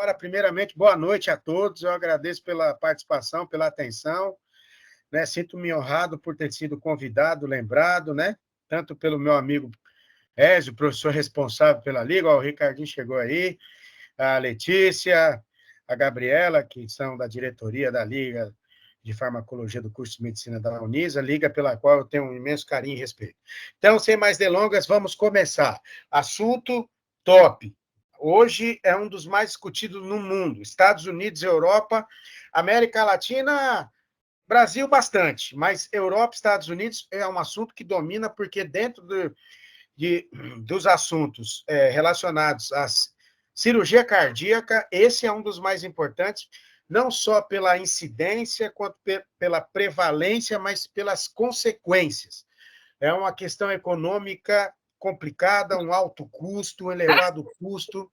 Ora, primeiramente, boa noite a todos. Eu agradeço pela participação, pela atenção, né? Sinto-me honrado por ter sido convidado, lembrado, né? Tanto pelo meu amigo Ézio, professor responsável pela Liga, ó, o Ricardinho chegou aí, a Letícia, a Gabriela, que são da diretoria da Liga de Farmacologia do curso de Medicina da Unisa, liga pela qual eu tenho um imenso carinho e respeito. Então, sem mais delongas, vamos começar. Assunto top. Hoje é um dos mais discutidos no mundo. Estados Unidos, Europa, América Latina, Brasil bastante, mas Europa, Estados Unidos é um assunto que domina, porque dentro dos assuntos relacionados à cirurgia cardíaca, esse é um dos mais importantes, não só pela incidência, quanto pela prevalência, mas pelas consequências. É uma questão econômica complicada, um alto custo, um elevado custo,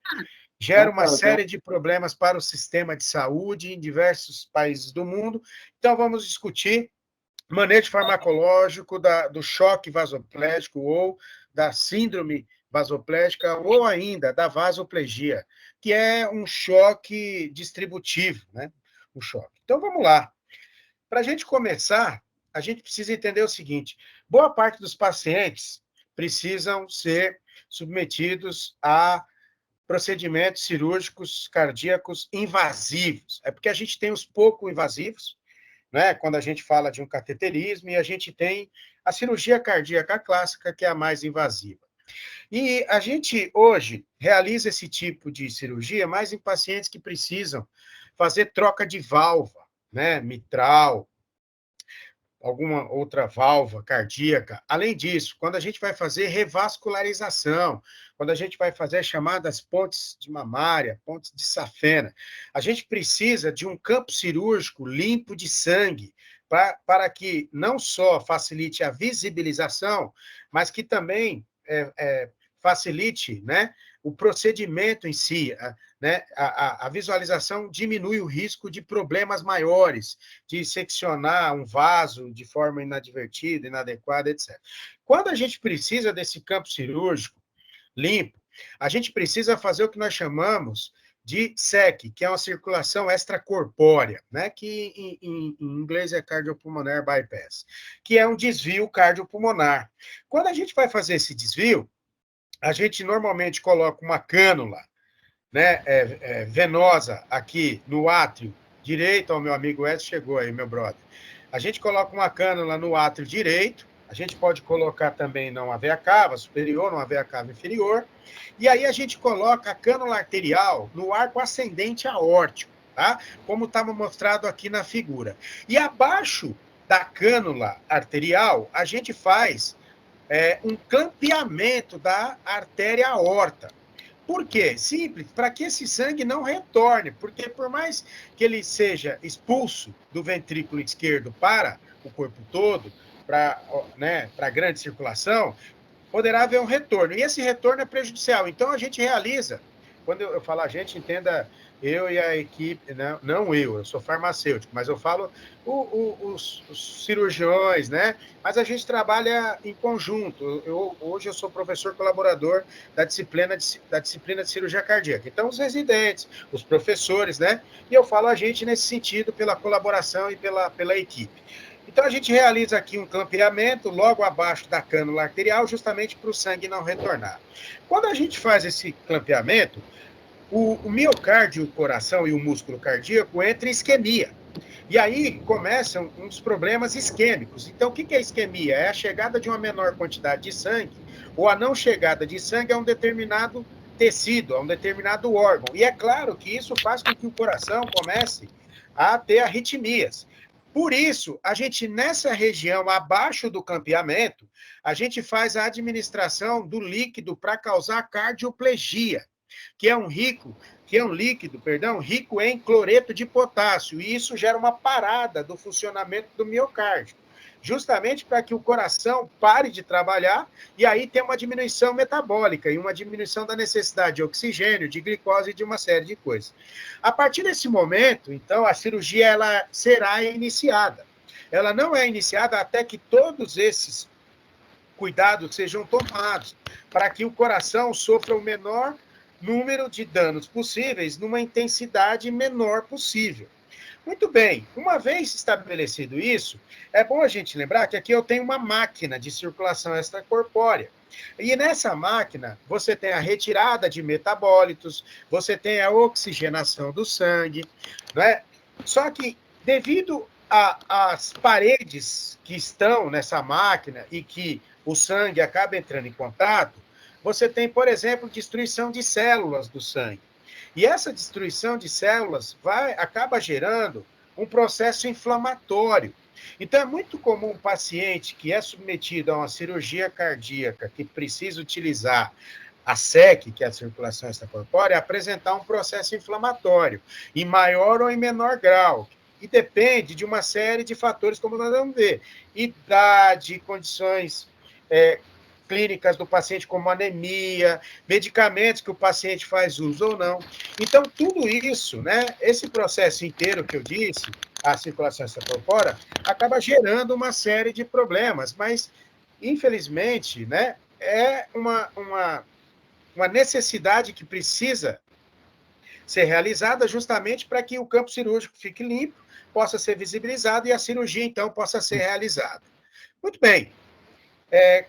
gera uma série de problemas para o sistema de saúde em diversos países do mundo. Então, vamos discutir manejo farmacológico do choque vasoplégico ou da síndrome vasoplégica ou ainda da vasoplegia, que é um choque distributivo, né? Um choque. Então, vamos lá. Para a gente começar, a gente precisa entender o seguinte: boa parte dos pacientes precisam ser submetidos a procedimentos cirúrgicos cardíacos invasivos. É porque a gente tem os pouco invasivos, né? Quando a gente fala de um cateterismo, e a gente tem a cirurgia cardíaca clássica, que é a mais invasiva. E a gente, hoje, realiza esse tipo de cirurgia mais em pacientes que precisam fazer troca de válvula, né? Mitral, alguma outra válvula cardíaca. Além disso, quando a gente vai fazer revascularização, quando a gente vai fazer as chamadas pontes de mamária, pontes de safena, a gente precisa de um campo cirúrgico limpo de sangue, para que não só facilite a visibilização, mas que também facilite, né, o procedimento em si, né, a visualização diminui o risco de problemas maiores, de seccionar um vaso de forma inadvertida, inadequada, etc. Quando a gente precisa desse campo cirúrgico limpo, a gente precisa fazer o que nós chamamos de SEC, que é uma circulação extracorpórea, né, que em inglês é cardiopulmonar bypass, que é um desvio cardiopulmonar. Quando a gente vai fazer esse desvio, a gente normalmente coloca uma cânula, né, venosa aqui no átrio direito. Ó, meu amigo Edson chegou aí, meu brother. A gente coloca uma cânula no átrio direito, a gente pode colocar também numa veia cava superior, numa veia cava inferior, e aí a gente coloca a cânula arterial no arco ascendente aórtico, tá? Como estava mostrado aqui na figura. E abaixo da cânula arterial, a gente faz um clampeamento da artéria aorta. Por quê? Simples, para que esse sangue não retorne, porque por mais que ele seja expulso do ventrículo esquerdo para o corpo todo, para, né, a grande circulação, poderá haver um retorno, e esse retorno é prejudicial. Então, a gente realiza, quando eu falo a gente, entenda eu e a equipe, não eu sou farmacêutico, mas eu falo os cirurgiões, né? Mas a gente trabalha em conjunto. Hoje eu sou professor colaborador da disciplina de cirurgia cardíaca. Então, os residentes, os professores, né? E eu falo a gente nesse sentido, pela colaboração e pela equipe. Então, a gente realiza aqui um clampeamento logo abaixo da cânula arterial, justamente para o sangue não retornar. Quando a gente faz esse clampeamento, o miocárdio, o coração e o músculo cardíaco entram em isquemia. E aí começam uns problemas isquêmicos. Então, o que é isquemia? É a chegada de uma menor quantidade de sangue, ou a não chegada de sangue a um determinado tecido, a um determinado órgão. E é claro que isso faz com que o coração comece a ter arritmias. Por isso, a gente, nessa região abaixo do clampeamento, a gente faz a administração do líquido para causar cardioplegia, que é um líquido, rico em cloreto de potássio, e isso gera uma parada do funcionamento do miocárdio, justamente para que o coração pare de trabalhar, e aí tem uma diminuição metabólica e uma diminuição da necessidade de oxigênio, de glicose e de uma série de coisas. A partir desse momento, então, a cirurgia ela será iniciada. Ela não é iniciada até que todos esses cuidados sejam tomados, para que o coração sofra o menor número de danos possíveis numa intensidade menor possível. Muito bem, uma vez estabelecido isso, é bom a gente lembrar que aqui eu tenho uma máquina de circulação extracorpórea. E nessa máquina, você tem a retirada de metabólitos, você tem a oxigenação do sangue, né? Só que, devido às paredes que estão nessa máquina e que o sangue acaba entrando em contato, você tem, por exemplo, destruição de células do sangue. E essa destruição de células acaba gerando um processo inflamatório. Então, é muito comum um paciente que é submetido a uma cirurgia cardíaca, que precisa utilizar a SEC, que é a circulação extracorpórea, apresentar um processo inflamatório, em maior ou em menor grau. E depende de uma série de fatores, como nós vamos ver: idade, condições clínicas do paciente, como anemia, medicamentos que o paciente faz uso ou não. Então, tudo isso, né, esse processo inteiro que eu disse, a circulação extracorpórea, acaba gerando uma série de problemas, mas, infelizmente, né, é uma necessidade que precisa ser realizada justamente para que o campo cirúrgico fique limpo, possa ser visibilizado e a cirurgia, então, possa ser realizada. Muito bem.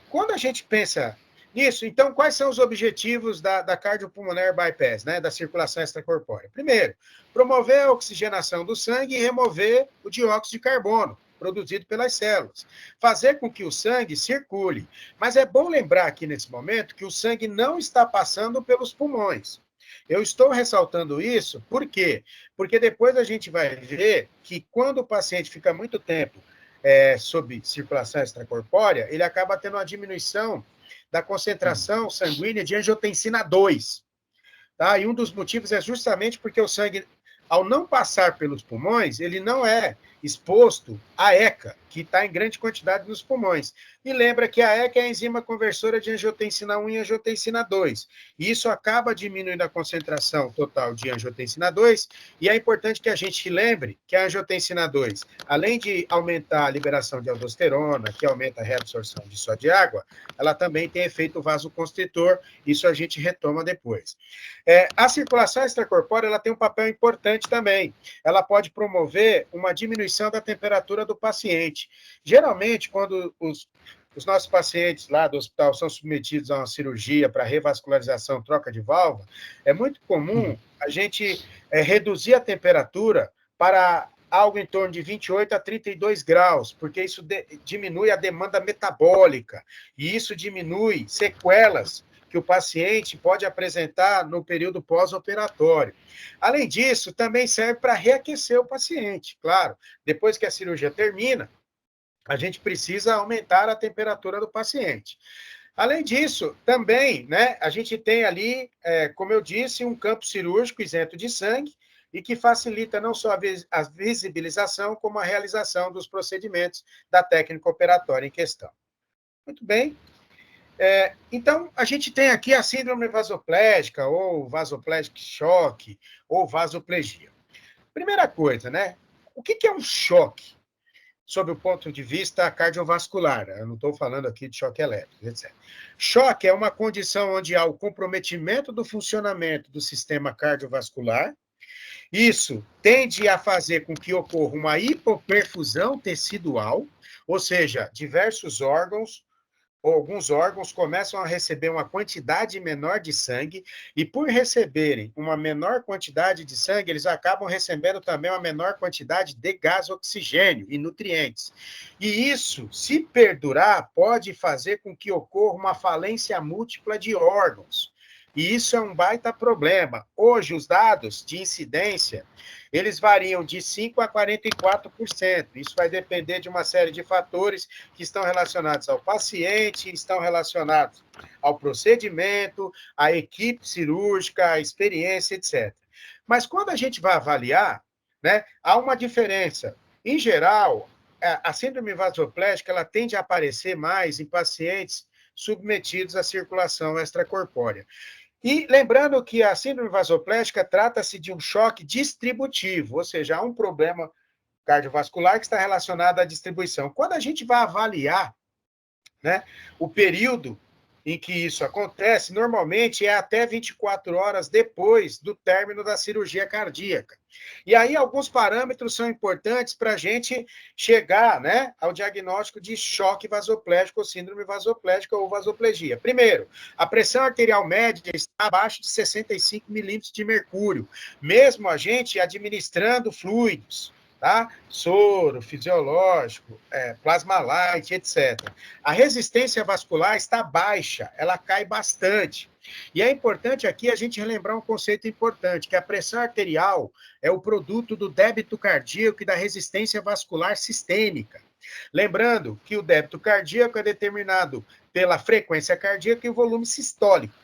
Quando a gente pensa nisso, então, quais são os objetivos da cardiopulmonar bypass, né, da circulação extracorpórea? Primeiro, promover a oxigenação do sangue e remover o dióxido de carbono produzido pelas células. Fazer com que o sangue circule. Mas é bom lembrar aqui nesse momento que o sangue não está passando pelos pulmões. Eu estou ressaltando isso, por quê? Porque depois a gente vai ver que quando o paciente fica muito tempo sob circulação extracorpórea, ele acaba tendo uma diminuição da concentração sanguínea de angiotensina 2. Tá? E um dos motivos é justamente porque o sangue, ao não passar pelos pulmões, ele não é exposto à ECA, que está em grande quantidade nos pulmões. E lembra que a ECA é a enzima conversora de angiotensina 1 e angiotensina 2. E isso acaba diminuindo a concentração total de angiotensina 2, e é importante que a gente lembre que a angiotensina 2, além de aumentar a liberação de aldosterona, que aumenta a reabsorção de sódio e água, ela também tem efeito vasoconstritor, isso a gente retoma depois. A circulação extracorpórea ela tem um papel importante também. Ela pode promover uma diminuição da temperatura do paciente. Geralmente, quando os nossos pacientes lá do hospital são submetidos a uma cirurgia para revascularização, troca de válvula, é muito comum a gente reduzir a temperatura para algo em torno de 28 a 32 graus, porque isso diminui a demanda metabólica, e isso diminui sequelas que o paciente pode apresentar no período pós-operatório. Além disso, também serve para reaquecer o paciente, claro. Depois que a cirurgia termina, a gente precisa aumentar a temperatura do paciente. Além disso, também, né, a gente tem ali, como eu disse, um campo cirúrgico isento de sangue e que facilita não só a visibilização, como a realização dos procedimentos da técnica operatória em questão. Muito bem. Então, a gente tem aqui a síndrome vasoplégica, ou vasoplégico choque, ou vasoplegia. Primeira coisa, né? O que é um choque, sob o ponto de vista cardiovascular? Eu não estou falando aqui de choque elétrico, etc. Choque é uma condição onde há o comprometimento do funcionamento do sistema cardiovascular. Isso tende a fazer com que ocorra uma hipoperfusão tecidual, ou seja, diversos órgãos, ou alguns órgãos começam a receber uma quantidade menor de sangue, e por receberem uma menor quantidade de sangue, eles acabam recebendo também uma menor quantidade de gás oxigênio e nutrientes. E isso, se perdurar, pode fazer com que ocorra uma falência múltipla de órgãos. E isso é um baita problema. Hoje, os dados de incidência, eles variam de 5% a 44%. Isso vai depender de uma série de fatores que estão relacionados ao paciente, estão relacionados ao procedimento, à equipe cirúrgica, à experiência, etc. Mas quando a gente vai avaliar, né, há uma diferença. Em geral, a síndrome vasoplégica ela tende a aparecer mais em pacientes submetidos à circulação extracorpórea. E lembrando que a síndrome vasoplégica trata-se de um choque distributivo, ou seja, há um problema cardiovascular que está relacionado à distribuição. Quando a gente vai avaliar, né, o período em que isso acontece, normalmente é até 24 horas depois do término da cirurgia cardíaca. E aí, alguns parâmetros são importantes para a gente chegar, né, ao diagnóstico de choque vasoplégico ou síndrome vasoplégica ou vasoplegia. Primeiro, a pressão arterial média está abaixo de 65 milímetros de mercúrio, mesmo a gente administrando fluidos, tá? Soro, fisiológico, plasma light, etc. A resistência vascular está baixa, ela cai bastante. E é importante aqui a gente relembrar um conceito importante, que a pressão arterial é o produto do débito cardíaco e da resistência vascular sistêmica. Lembrando que o débito cardíaco é determinado pela frequência cardíaca e o volume sistólico.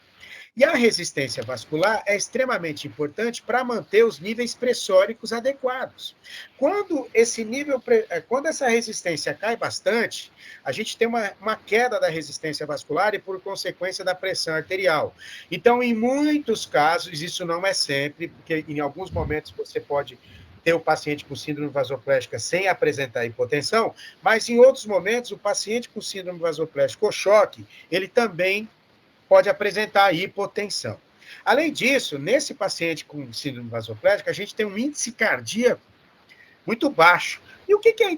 E a resistência vascular é extremamente importante para manter os níveis pressóricos adequados. Quando essa resistência cai bastante, a gente tem uma queda da resistência vascular e, por consequência, da pressão arterial. Então, em muitos casos, isso não é sempre, porque em alguns momentos você pode ter o paciente com síndrome vasoplégica sem apresentar hipotensão, mas em outros momentos, o paciente com síndrome vasoplégica ou choque, ele também pode apresentar hipotensão. Além disso, nesse paciente com síndrome vasoplégica, a gente tem um índice cardíaco muito baixo. E o que é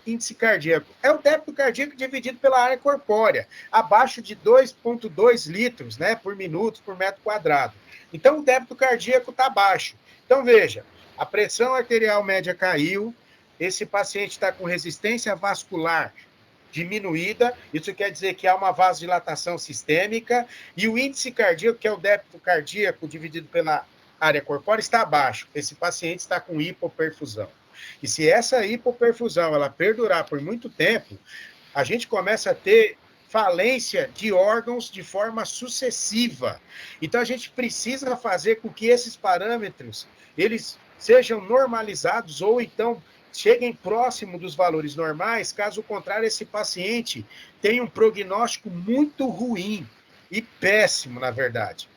índice cardíaco? É o débito cardíaco dividido pela área corpórea, abaixo de 2,2 litros, né, por minuto, por metro quadrado. Então, o débito cardíaco está baixo. Então, veja, a pressão arterial média caiu, esse paciente está com resistência vascular diminuída, isso quer dizer que há uma vasodilatação sistêmica, e o índice cardíaco, que é o débito cardíaco dividido pela área corpórea, está abaixo. Esse paciente está com hipoperfusão. E se essa hipoperfusão ela perdurar por muito tempo, a gente começa a ter falência de órgãos de forma sucessiva. Então, a gente precisa fazer com que esses parâmetros eles sejam normalizados ou então cheguem próximo dos valores normais, caso contrário, esse paciente tem um prognóstico muito ruim e péssimo, na verdade.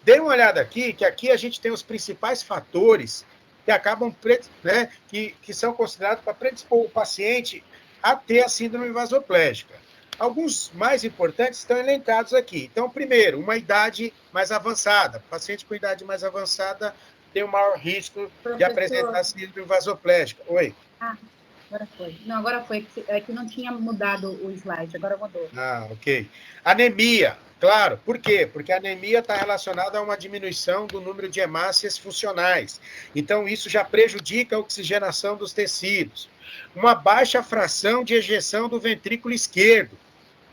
Dê uma olhada aqui, que aqui a gente tem os principais fatores que acabam, né, que são considerados para predispor o paciente a ter a síndrome vasoplégica. Alguns mais importantes estão elencados aqui. Então, primeiro, uma idade mais avançada. O paciente com idade mais avançada tem o maior risco de apresentar síndrome vasoplégica. Oi. Agora foi. Não, agora foi. É que não tinha mudado o slide, agora mudou. Ok. Anemia, claro. Por quê? Porque a anemia está relacionada a uma diminuição do número de hemácias funcionais. Então, isso já prejudica a oxigenação dos tecidos. Uma baixa fração de ejeção do ventrículo esquerdo.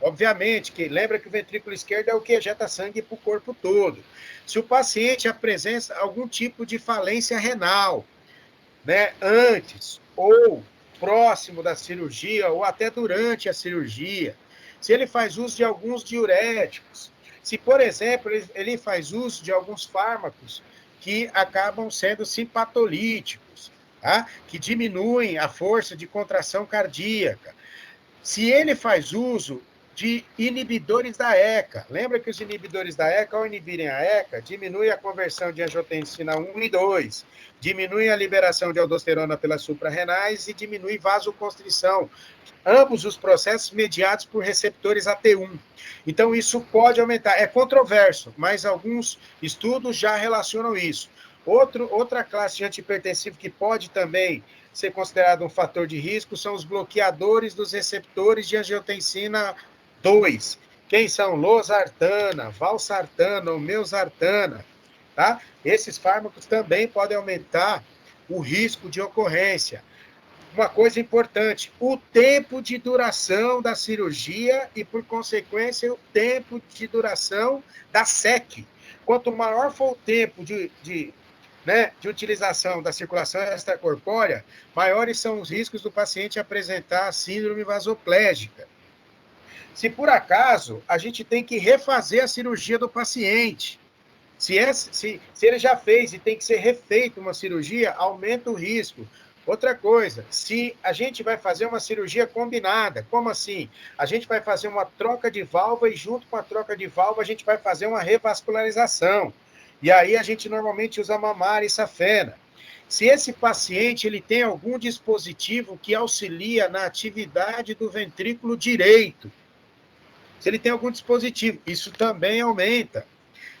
Obviamente, que lembra que o ventrículo esquerdo é o que ejeta sangue para o corpo todo. Se o paciente apresenta algum tipo de falência renal, né, antes ou próximo da cirurgia, ou até durante a cirurgia, se ele faz uso de alguns diuréticos, se, por exemplo, ele faz uso de alguns fármacos que acabam sendo simpatolíticos, tá? Que diminuem a força de contração cardíaca, se ele faz uso de inibidores da ECA. Lembra que os inibidores da ECA, ao inibirem a ECA, diminui a conversão de angiotensina 1 e 2, diminui a liberação de aldosterona pelas suprarrenais e diminui vasoconstrição. Ambos os processos mediados por receptores AT1. Então, isso pode aumentar. É controverso, mas alguns estudos já relacionam isso. Outra classe de antihipertensivo que pode também ser considerado um fator de risco são os bloqueadores dos receptores de angiotensina 2. Quem são? Losartana, valsartana ou meusartana. Tá? Esses fármacos também podem aumentar o risco de ocorrência. Uma coisa importante, o tempo de duração da cirurgia e, por consequência, o tempo de duração da SEC. Quanto maior for o tempo de utilização da circulação extracorpórea, maiores são os riscos do paciente apresentar síndrome vasoplégica. Se por acaso a gente tem que refazer a cirurgia do paciente, se ele já fez e tem que ser refeita uma cirurgia, aumenta o risco. Outra coisa, se a gente vai fazer uma cirurgia combinada, como assim? A gente vai fazer uma troca de válvula e junto com a troca de válvula a gente vai fazer uma revascularização. E aí a gente normalmente usa mamária e safena. Se esse paciente ele tem algum dispositivo que auxilia na atividade do ventrículo direito, se ele tem algum dispositivo, isso também aumenta.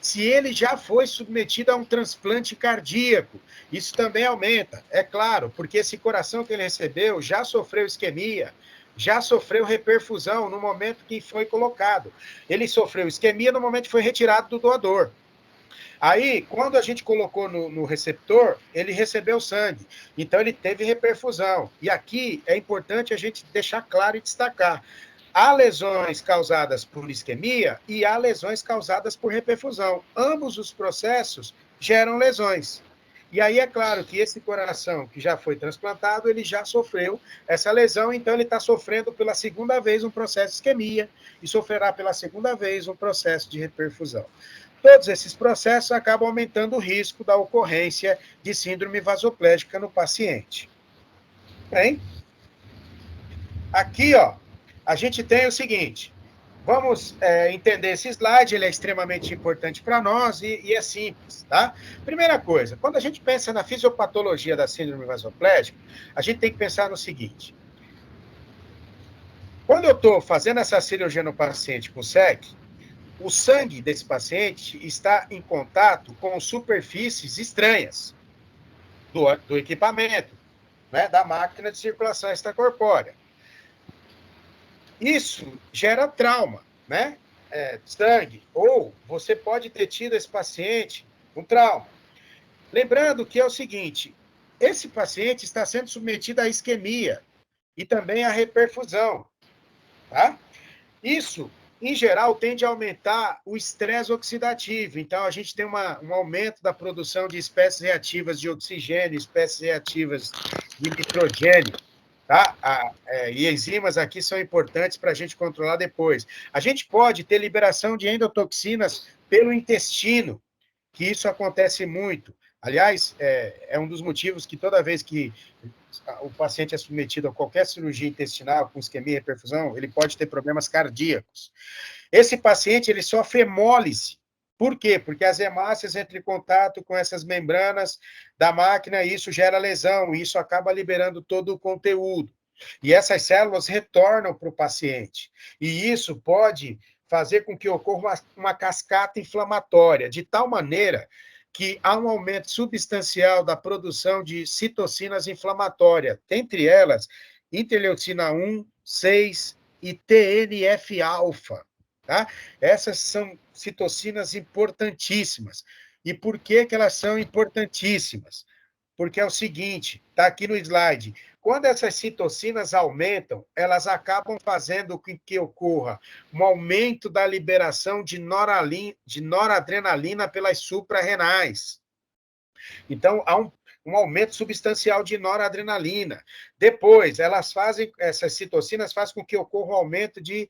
Se ele já foi submetido a um transplante cardíaco, isso também aumenta, é claro, porque esse coração que ele recebeu já sofreu isquemia, já sofreu reperfusão no momento que foi colocado. Ele sofreu isquemia no momento que foi retirado do doador. Aí, quando a gente colocou no receptor, ele recebeu sangue. Então, ele teve reperfusão. E aqui é importante a gente deixar claro e destacar. Há lesões causadas por isquemia e há lesões causadas por reperfusão. Ambos os processos geram lesões. E aí é claro que esse coração que já foi transplantado, ele já sofreu essa lesão, então ele está sofrendo pela segunda vez um processo de isquemia e sofrerá pela segunda vez um processo de reperfusão. Todos esses processos acabam aumentando o risco da ocorrência de síndrome vasoplégica no paciente. Bem, aqui, ó, a gente tem o seguinte, vamos entender esse slide, ele é extremamente importante para nós e é simples, tá? Primeira coisa, quando a gente pensa na fisiopatologia da síndrome vasoplégica, a gente tem que pensar no seguinte, quando eu estou fazendo essa cirurgia no paciente com SEC, o sangue desse paciente está em contato com superfícies estranhas do equipamento, né, da máquina de circulação extracorpórea. Isso gera trauma, né? Sangue. Ou você pode ter tido esse paciente com trauma. Lembrando que é o seguinte, esse paciente está sendo submetido à isquemia e também à reperfusão, tá? Isso, em geral, tende a aumentar o estresse oxidativo. Então, a gente tem um aumento da produção de espécies reativas de oxigênio, espécies reativas de nitrogênio, tá? E enzimas aqui são importantes para a gente controlar depois. A gente pode ter liberação de endotoxinas pelo intestino, que isso acontece muito. Aliás, é um dos motivos que toda vez que o paciente é submetido a qualquer cirurgia intestinal com isquemia e reperfusão, ele pode ter problemas cardíacos. Esse paciente, ele sofre hemólise. Por quê? Porque as hemácias entram em contato com essas membranas da máquina e isso gera lesão, e isso acaba liberando todo o conteúdo. E essas células retornam para o paciente. E isso pode fazer com que ocorra uma cascata inflamatória, de tal maneira que há um aumento substancial da produção de citocinas inflamatórias, entre elas interleucina 1, 6 e TNF-alfa. Tá? Essas são citocinas importantíssimas. E por que elas são importantíssimas? Porque é o seguinte, está aqui no slide, quando essas citocinas aumentam, elas acabam fazendo com que ocorra um aumento da liberação de noradrenalina pelas suprarrenais. Então, há um aumento substancial de noradrenalina. Depois, essas citocinas fazem com que ocorra um aumento de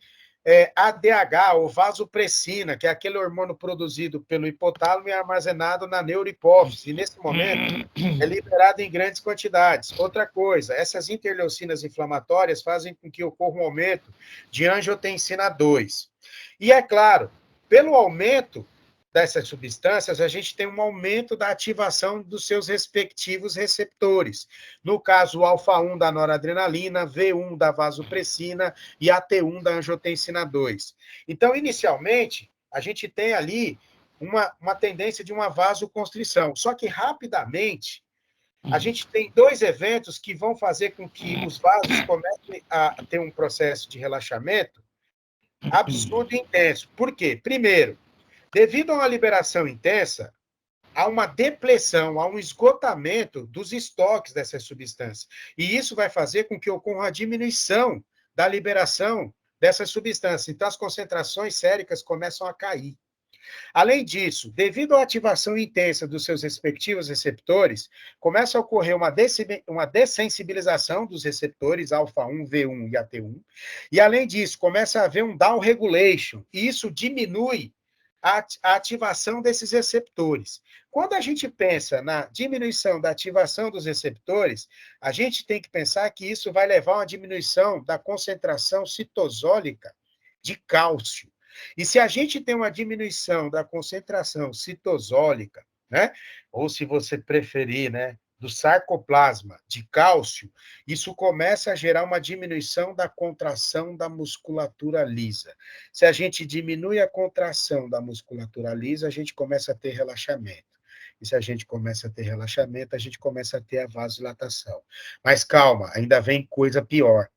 ADH, ou vasopressina, que é aquele hormônio produzido pelo hipotálamo e armazenado na neurohipófise. E, nesse momento, é liberado em grandes quantidades. Outra coisa, essas interleucinas inflamatórias fazem com que ocorra um aumento de angiotensina 2. E, é claro, pelo aumento dessas substâncias, a gente tem um aumento da ativação dos seus respectivos receptores. No caso, o alfa-1 da noradrenalina, V1 da vasopressina e AT1 da angiotensina 2. Então, inicialmente, a gente tem ali uma tendência de uma vasoconstrição. Só que, rapidamente, a gente tem dois eventos que vão fazer com que os vasos comecem a ter um processo de relaxamento absurdo e intenso. Por quê? Primeiro, devido a uma liberação intensa, há uma depressão, há um esgotamento dos estoques dessas substâncias. E isso vai fazer com que ocorra uma diminuição da liberação dessas substâncias. Então, as concentrações séricas começam a cair. Além disso, devido à ativação intensa dos seus respectivos receptores, começa a ocorrer uma dessensibilização dos receptores alfa-1, V1 e AT1, e além disso, começa a haver um down regulation, e isso diminui a ativação desses receptores. Quando a gente pensa na diminuição da ativação dos receptores, a gente tem que pensar que isso vai levar a uma diminuição da concentração citosólica de cálcio. E se a gente tem uma diminuição da concentração citosólica, né, ou se você preferir, né, do sarcoplasma de cálcio, isso começa a gerar uma diminuição da contração da musculatura lisa. Se a gente diminui a contração da musculatura lisa, a gente começa a ter relaxamento. E se a gente começa a ter relaxamento, a gente começa a ter a vasodilatação. Mas calma, ainda vem coisa pior.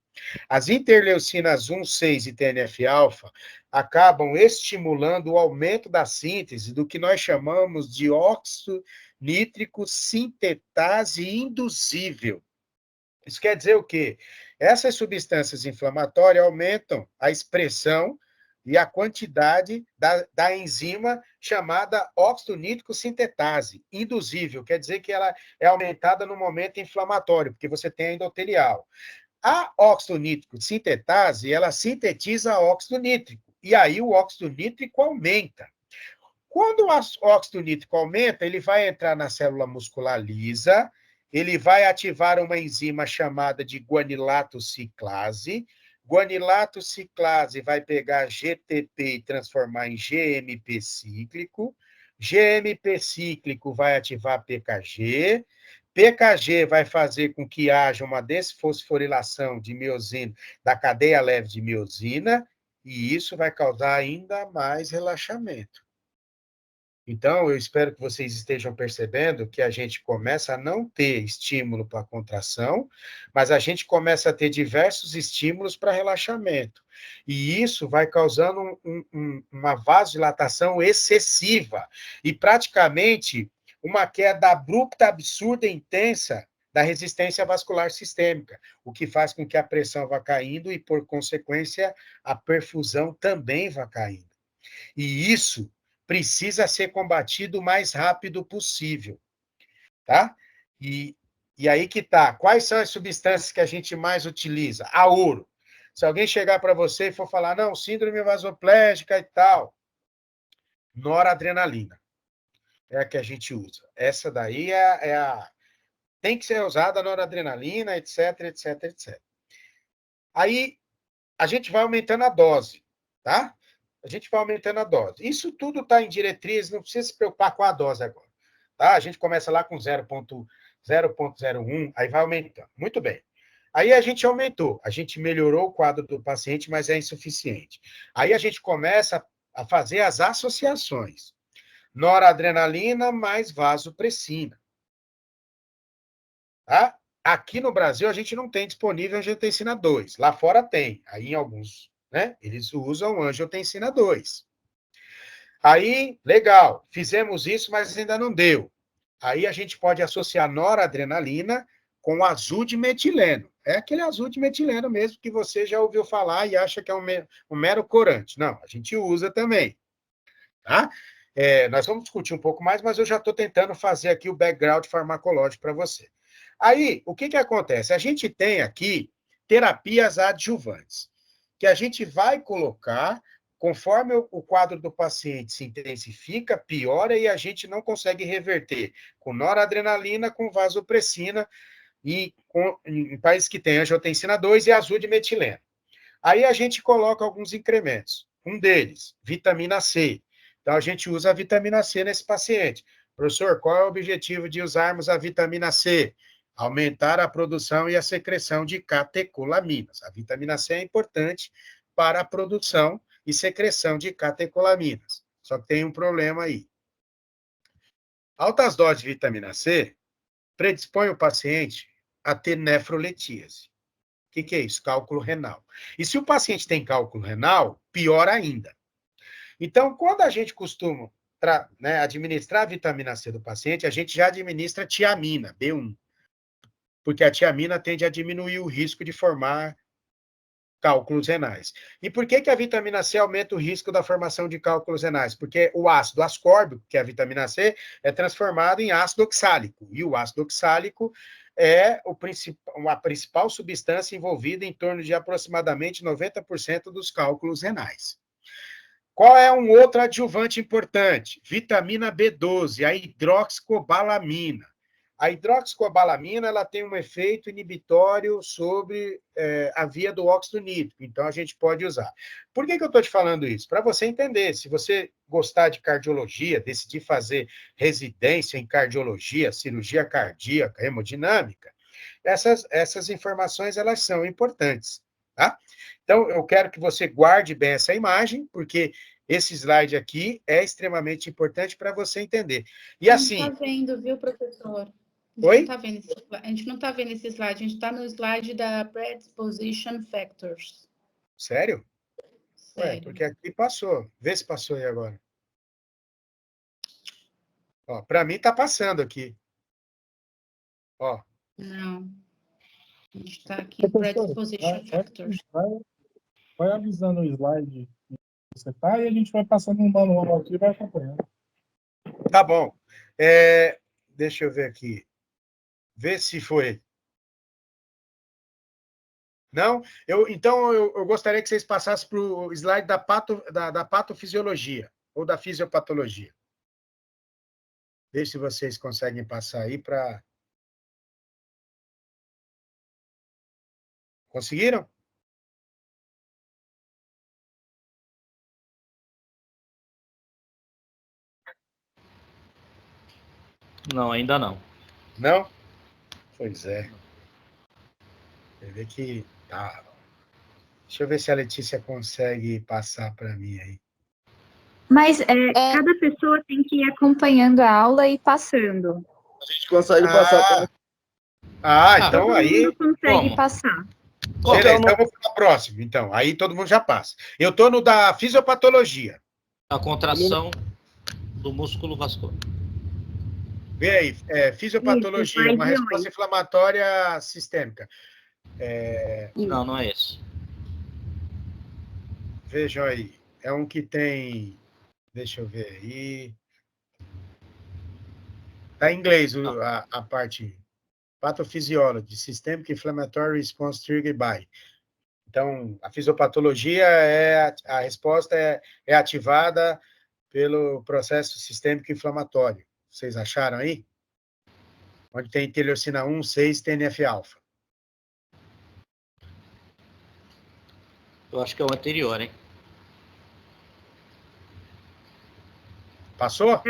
As interleucinas 1, 6 e TNF-alfa acabam estimulando o aumento da síntese do que nós chamamos de óxido nítrico sintetase induzível. Isso quer dizer o quê? Essas substâncias inflamatórias aumentam a expressão e a quantidade da enzima chamada óxido nítrico sintetase induzível. Quer dizer que ela é aumentada no momento inflamatório, porque você tem a endotelial. A óxido nítrico sintetase, ela sintetiza óxido nítrico, e aí o óxido nítrico aumenta. Quando o óxido nítrico aumenta, ele vai entrar na célula muscular lisa, ele vai ativar uma enzima chamada de guanilato ciclase. Guanilato ciclase vai pegar GTP e transformar em GMP cíclico. GMP cíclico vai ativar PKG. PKG vai fazer com que haja uma desfosforilação de miosina, da cadeia leve de miosina, e isso vai causar ainda mais relaxamento. Então, eu espero que vocês estejam percebendo que a gente começa a não ter estímulo para contração, mas a gente começa a ter diversos estímulos para relaxamento. E isso vai causando uma vasodilatação excessiva e praticamente uma queda abrupta, absurda e intensa da resistência vascular sistêmica, o que faz com que a pressão vá caindo e, por consequência, a perfusão também vá caindo. E isso precisa ser combatido o mais rápido possível, tá? E aí que tá. Quais são as substâncias que a gente mais utiliza? A ouro. Se alguém chegar para você e for falar, não, síndrome vasoplégica e tal, noradrenalina é a que a gente usa. Essa daí tem que ser usada a noradrenalina, etc, etc, etc. Aí a gente vai aumentando a dose, tá? A gente vai aumentando a dose. Isso tudo está em diretriz, não precisa se preocupar com a dose agora. Tá? A gente começa lá com 0,01, aí vai aumentando. Muito bem. Aí a gente aumentou, a gente melhorou o quadro do paciente, mas é insuficiente. Aí a gente começa a fazer as associações. Noradrenalina mais vasopressina. Tá? Aqui no Brasil, a gente não tem disponível angiotensina 2. Lá fora tem. Aí, em alguns, né? Eles usam angiotensina 2. Aí, legal. Fizemos isso, mas ainda não deu. Aí a gente pode associar noradrenalina com azul de metileno. É aquele azul de metileno mesmo que você já ouviu falar e acha que é um mero corante. Não, a gente usa também. Tá? Nós vamos discutir um pouco mais, mas eu já estou tentando fazer aqui o background farmacológico para você. Aí, o que acontece? A gente tem aqui terapias adjuvantes, que a gente vai colocar conforme o quadro do paciente se intensifica, piora e a gente não consegue reverter com noradrenalina, com vasopressina e em países que tem angiotensina 2 e azul de metileno. Aí a gente coloca alguns incrementos. Um deles, vitamina C. Então a gente usa a vitamina C nesse paciente. Professor, qual é o objetivo de usarmos a vitamina C? Aumentar a produção e a secreção de catecolaminas. A vitamina C é importante para a produção e secreção de catecolaminas. Só que tem um problema aí. Altas doses de vitamina C predispõem o paciente a ter nefroletíase. O que é isso? Cálculo renal. E se o paciente tem cálculo renal, pior ainda. Então, quando a gente costuma administrar a vitamina C do paciente, a gente já administra tiamina, B1. Porque a tiamina tende a diminuir o risco de formar cálculos renais. E por que a vitamina C aumenta o risco da formação de cálculos renais? Porque o ácido ascórbico, que é a vitamina C, é transformado em ácido oxálico. E o ácido oxálico é a principal substância envolvida em torno de aproximadamente 90% dos cálculos renais. Qual é um outro adjuvante importante? Vitamina B12, a hidroxicobalamina. A hidroxicobalamina ela tem um efeito inibitório sobre a via do óxido nítrico, então a gente pode usar. Por que eu estou te falando isso? Para você entender, se você gostar de cardiologia, decidir fazer residência em cardiologia, cirurgia cardíaca, hemodinâmica, essas informações elas são importantes, tá? Então, eu quero que você guarde bem essa imagem, porque esse slide aqui é extremamente importante para você entender. E assim... Não está vendo, viu, professor? Oi? A gente não está vendo esse slide, a gente está no slide da predisposition factors. Sério? Sério. Ué, porque aqui passou. Vê se passou aí agora. Ó, para mim está passando aqui. Ó. Não. A gente está aqui em predisposition factors. Vai avisando o slide que você está e a gente vai passando um manual aqui e vai acompanhando. Tá bom. Deixa eu ver aqui. Vê se foi. Não? Então, eu gostaria que vocês passassem para o slide da patofisiologia, ou da fisiopatologia. Vê se vocês conseguem passar aí para... Conseguiram? Não, ainda não. Não? Pois é. Você vê que tá. Deixa eu ver se a Letícia consegue passar para mim aí. Mas cada pessoa tem que ir acompanhando a aula e passando. A gente consegue passar. Então todo aí... mundo consegue Como? passar. Beleza, então vamos para o próximo. Então, aí todo mundo já passa. Eu estou no da fisiopatologia. A contração do músculo vascular. Vê aí, fisiopatologia, Isso, uma resposta inflamatória sistêmica. Não, não é esse. Vejam aí, é um que tem... Deixa eu ver aí... Está em inglês a parte... Pathophysiology, Systemic Inflammatory Response Triggered by. Então, a fisiopatologia a resposta é ativada pelo processo sistêmico inflamatório. Vocês acharam aí? Onde tem interleucina 1, 6, TNF-alfa. Eu acho que é o anterior, hein? Passou?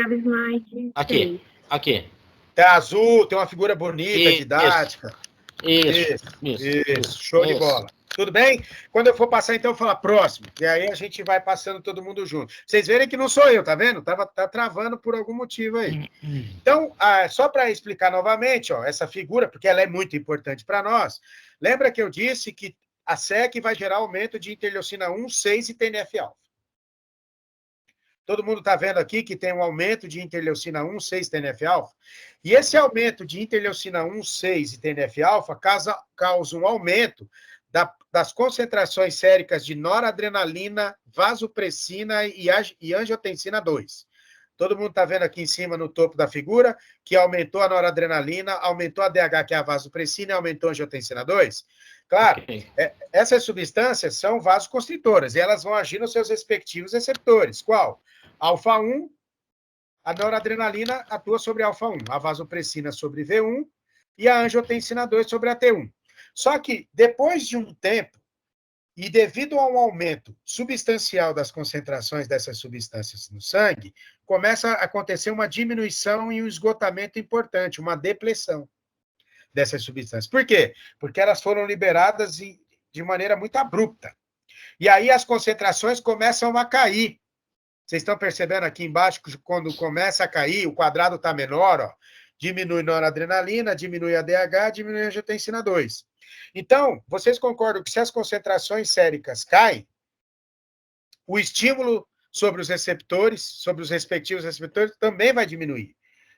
Aqui, aqui. Tá azul, tem uma figura bonita, didática. Isso. Show de bola. Tudo bem? Quando eu for passar, então, eu vou falar próximo. E aí a gente vai passando todo mundo junto. Vocês verem que não sou eu, tá vendo? Tá travando por algum motivo aí. Então, só para explicar novamente, ó, essa figura, porque ela é muito importante para nós. Lembra que eu disse que a SEC vai gerar aumento de interleucina 1, 6 e TNF-alfa. Todo mundo está vendo aqui que tem um aumento de interleucina 1, 6 e TNF-alfa? E esse aumento de interleucina 1, 6 e TNF-alfa causa um aumento das concentrações séricas de noradrenalina, vasopressina e angiotensina 2. Todo mundo está vendo aqui em cima, no topo da figura, que aumentou a noradrenalina, aumentou a DH, que é a vasopressina, e aumentou a angiotensina 2? Claro, essas substâncias são vasoconstritoras, e elas vão agir nos seus respectivos receptores. Qual? Alfa-1, a noradrenalina atua sobre alfa-1, a vasopressina sobre V1 e a angiotensina 2 sobre a T1. Só que, depois de um tempo, e devido a um aumento substancial das concentrações dessas substâncias no sangue, começa a acontecer uma diminuição e um esgotamento importante, uma depressão dessas substâncias. Por quê? Porque elas foram liberadas de maneira muito abrupta. E aí as concentrações começam a cair. Vocês estão percebendo aqui embaixo que quando começa a cair, o quadrado está menor, ó, diminui noradrenalina, diminui a DH, diminui a angiotensina 2. Então, vocês concordam que se as concentrações séricas caem, o estímulo sobre os receptores, sobre os respectivos receptores, também vai diminuir.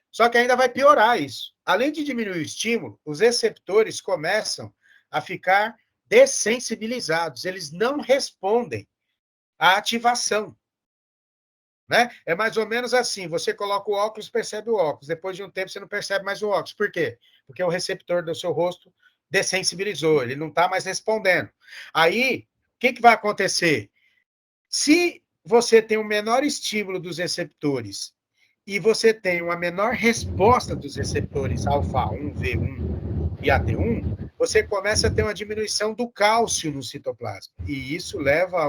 Só que ainda vai piorar isso. Além de diminuir o estímulo, os receptores começam a ficar dessensibilizados. Eles não respondem à ativação. Né? É mais ou menos assim, você coloca o óculos, percebe o óculos. Depois de um tempo, você não percebe mais o óculos. Por quê? Porque o receptor do seu rosto dessensibilizou, ele não está mais respondendo. Aí, o que vai acontecer? Se você tem um menor estímulo dos receptores e você tem uma menor resposta dos receptores alfa-1, V1 e AT1, você começa a ter uma diminuição do cálcio no citoplasma. E isso leva a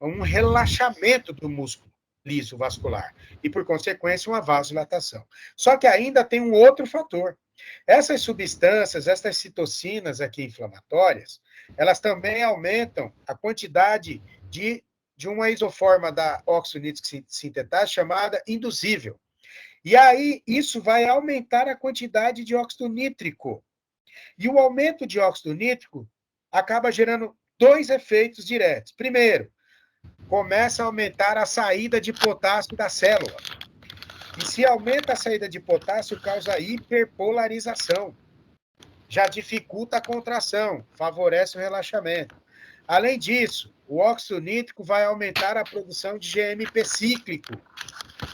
um relaxamento do músculo liso vascular. E, por consequência, uma vasodilatação. Só que ainda tem um outro fator. Essas substâncias, essas citocinas aqui inflamatórias, elas também aumentam a quantidade de uma isoforma da óxido nítrico sintetase chamada induzível. E aí, isso vai aumentar a quantidade de óxido nítrico. E o aumento de óxido nítrico acaba gerando dois efeitos diretos. Primeiro, começa a aumentar a saída de potássio da célula. E se aumenta a saída de potássio, causa hiperpolarização. Já dificulta a contração, favorece o relaxamento. Além disso, o óxido nítrico vai aumentar a produção de GMP cíclico.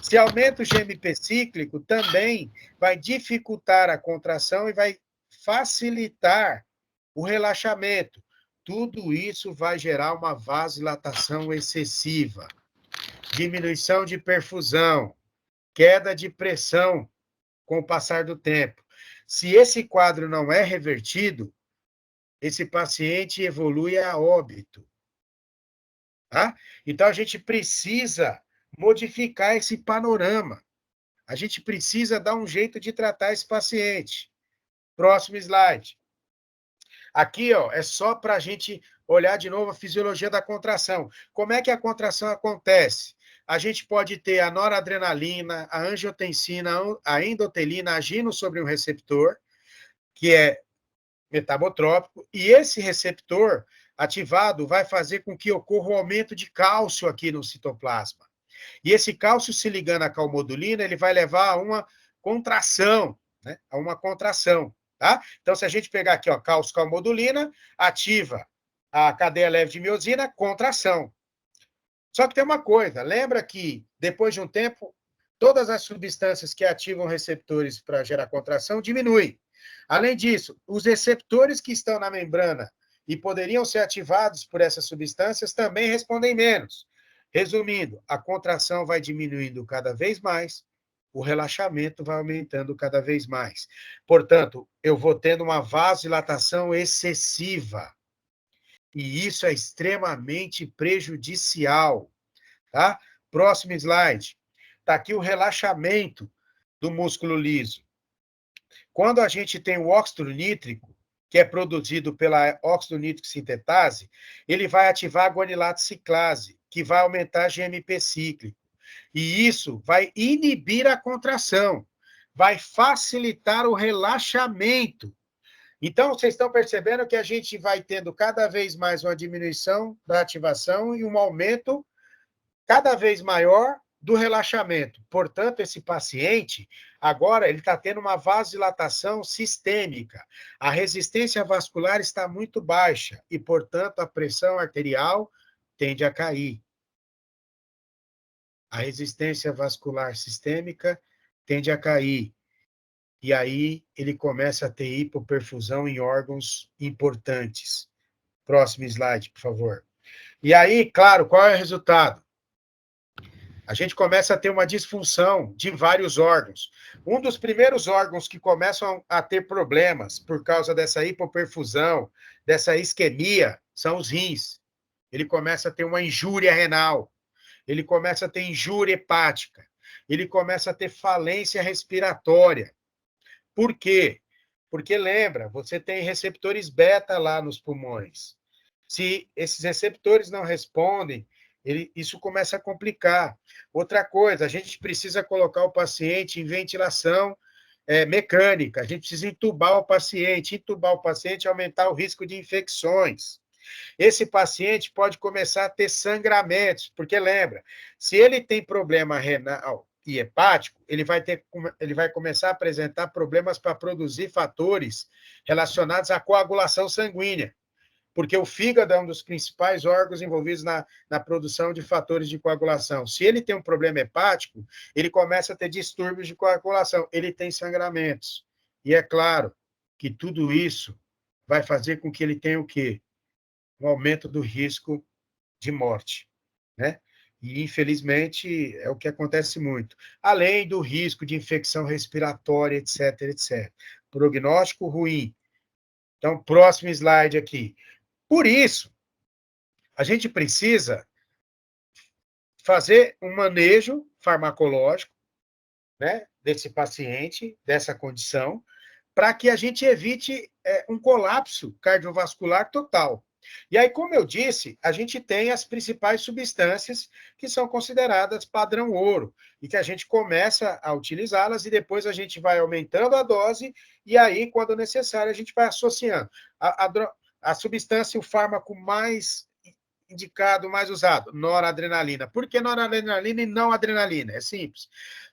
Se aumenta o GMP cíclico, também vai dificultar a contração e vai facilitar o relaxamento. Tudo isso vai gerar uma vasodilatação excessiva, diminuição de perfusão, queda de pressão com o passar do tempo. Se esse quadro não é revertido, esse paciente evolui a óbito. Tá? Então, a gente precisa modificar esse panorama. A gente precisa dar um jeito de tratar esse paciente. Próximo slide. Aqui, ó, é só para a gente olhar de novo a fisiologia da contração. Como é que a contração acontece? A gente pode ter a noradrenalina, a angiotensina, a endotelina agindo sobre um receptor, que é metabotrópico, e esse receptor ativado vai fazer com que ocorra o aumento de cálcio aqui no citoplasma. E esse cálcio se ligando à calmodulina, ele vai levar a uma contração, né? A uma contração, tá? Então, se a gente pegar aqui, ó, cálcio calmodulina, ativa a cadeia leve de miosina, contração. Só que tem uma coisa, lembra que depois de um tempo, todas as substâncias que ativam receptores para gerar contração diminuem. Além disso, os receptores que estão na membrana e poderiam ser ativados por essas substâncias também respondem menos. Resumindo, a contração vai diminuindo cada vez mais, o relaxamento vai aumentando cada vez mais. Portanto, eu vou tendo uma vasodilatação excessiva. E isso é extremamente prejudicial, tá? Próximo slide. Está aqui o relaxamento do músculo liso. Quando a gente tem o óxido nítrico, que é produzido pela óxido nítrico sintetase, ele vai ativar a guanilato ciclase, que vai aumentar GMP cíclico. E isso vai inibir a contração, vai facilitar o relaxamento. Então, vocês estão percebendo que a gente vai tendo cada vez mais uma diminuição da ativação e um aumento cada vez maior do relaxamento. Portanto, esse paciente, agora, ele está tendo uma vasodilatação sistêmica. A resistência vascular está muito baixa e, portanto, a pressão arterial tende a cair. A resistência vascular sistêmica tende a cair. E aí ele começa a ter hipoperfusão em órgãos importantes. Próximo slide, por favor. E aí, claro, qual é o resultado? A gente começa a ter uma disfunção de vários órgãos. Um dos primeiros órgãos que começam a ter problemas por causa dessa hipoperfusão, dessa isquemia, são os rins. Ele começa a ter uma injúria renal. Ele começa a ter injúria hepática. Ele começa a ter falência respiratória. Por quê? Porque, lembra, você tem receptores beta lá nos pulmões. Se esses receptores não respondem, isso começa a complicar. Outra coisa, a gente precisa colocar o paciente em ventilação mecânica, a gente precisa entubar o paciente aumentar o risco de infecções. Esse paciente pode começar a ter sangramentos, porque lembra, se ele tem problema renal e hepático, ele vai começar a apresentar problemas para produzir fatores relacionados à coagulação sanguínea, porque o fígado é um dos principais órgãos envolvidos na produção de fatores de coagulação. Se ele tem um problema hepático, ele começa a ter distúrbios de coagulação, ele tem sangramentos. E é claro que tudo isso vai fazer com que ele tenha o quê? Um aumento do risco de morte, né? E, infelizmente, é o que acontece muito. Além do risco de infecção respiratória, etc, etc. Prognóstico ruim. Então, próximo slide aqui. Por isso, a gente precisa fazer um manejo farmacológico, né, desse paciente, dessa condição, para que a gente evite um colapso cardiovascular total. E aí, como eu disse, a gente tem as principais substâncias que são consideradas padrão ouro, e que a gente começa a utilizá-las e depois a gente vai aumentando a dose, e aí, quando necessário, a gente vai associando. A substância, o fármaco mais indicado, mais usado, noradrenalina. Por que noradrenalina e não adrenalina? É simples.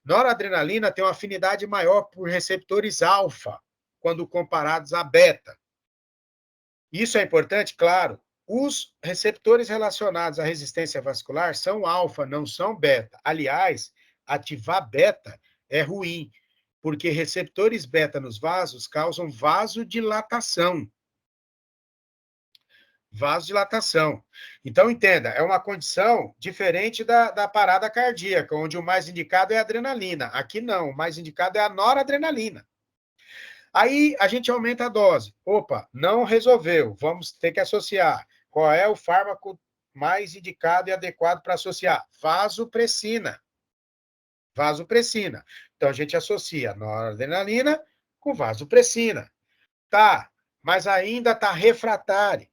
Noradrenalina tem uma afinidade maior por receptores alfa, quando comparados a beta. Isso é importante? Claro. Os receptores relacionados à resistência vascular são alfa, não são beta. Aliás, ativar beta é ruim, porque receptores beta nos vasos causam vasodilatação. Vasodilatação. Então, entenda, é uma condição diferente da parada cardíaca, onde o mais indicado é a adrenalina. Aqui não, o mais indicado é a noradrenalina. Aí a gente aumenta a dose. Opa, não resolveu, vamos ter que associar. Qual é o fármaco mais indicado e adequado para associar? Vasopressina. Vasopressina. Então a gente associa noradrenalina com vasopressina. Tá, mas ainda está refratário.